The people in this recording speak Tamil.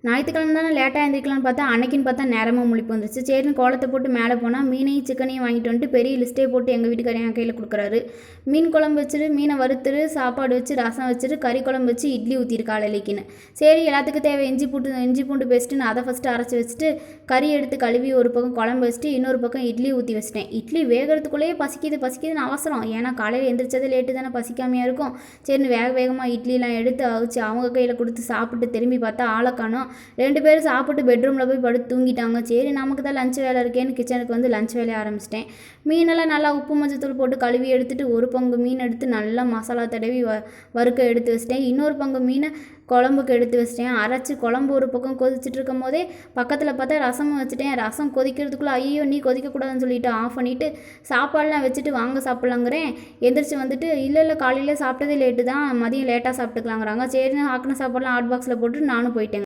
ஞாயிற்றுக்கிழமை தானே லேட்டாக எழுந்திரிக்கலாம்னு பார்த்தா அன்னைக்குன்னு பார்த்தா நேரமாக முழிப்பு வந்துருச்சு. சரின்னு கோலத்தை போட்டு மேலே போனால் மீனையும் சிக்கனையும் வாங்கிட்டு வந்துட்டு பெரிய லிஸ்ட்டே போட்டு எங்கள் வீட்டுக்காரர் என் கையில் கொடுக்குறாரு. மீன் குழம்பு வச்சுட்டு மீனை வறுத்துட்டு சாப்பாடு வச்சு ரசம் வச்சுட்டு கறி குழம்பு வச்சு இட்லி ஊற்றிரு காலையிலேக்கின்னு. சரி எல்லாத்துக்கும் தேவை இஞ்சி பூண்டு பேஸ்ட்டுன்னு அதை ஃபஸ்ட்டு அரைச்சி வச்சுட்டு கறி எடுத்து கழுவி ஒரு பக்கம் குழம்பு வச்சுட்டு இன்னொரு பக்கம் இட்லி ஊற்றி வச்சிட்டேன். இட்லி வேகிறதுக்குள்ளேயே பசிக்குதுன்னு அவசரம். ஏன்னா காலையில் எந்திரிச்சதே லேட்டு தானே, பசிக்காமையாக இருக்கும். சரின்னு வேகமாக இட்லிலாம் எடுத்து அவிச்சு அவங்க கையில் கொடுத்து சாப்பிட்டு திரும்பி பார்த்தா ஆளை காணோம். 2 பேரும் சாப்பிட்டு பெட்ரூமில் போய் படுத்து தூங்கிட்டாங்க. சரி நமக்கு தான் லஞ்ச் வேலை இருக்கேன்னு கிச்சனுக்கு வந்து லஞ்ச் வேலையை ஆரம்பிச்சிட்டேன். மீனெல்லாம் நல்லா உப்பு மஞ்சத்தூள் போட்டு கழுவி எடுத்துகிட்டு ஒரு பங்கு மீன் எடுத்து நல்லா மசாலா தடவி வறுக்க எடுத்து வச்சிட்டேன். இன்னொரு பங்கு மீனை குழம்புக்கு எடுத்து வச்சிட்டேன். அரைச்சி குழம்பு ஒரு பக்கம் கொதிச்சுட்டு இருக்கும் போதே பக்கத்தில் பார்த்தா ரசமும் வச்சுட்டேன். ரசம் கொதிக்கிறதுக்குள்ளே ஐயோ நீ கொதிக்கக்கூடாதுன்னு சொல்லிட்டு ஆஃப் பண்ணிவிட்டு சாப்பாடெலாம் வச்சுட்டு வாங்க சாப்பிட்லாங்கிறேன். எந்திரிச்சு வந்துட்டு இல்லை காலையில் சாப்பிட்டதே லேட்டு தான், மதியம் லேட்டாக சாப்பிட்டுக்கலாங்கிறாங்க. சரின்னு ஆக்கின சாப்பாடெலாம் ஹாட் பாக்ஸில் போட்டு நானும் போயிட்டேங்க.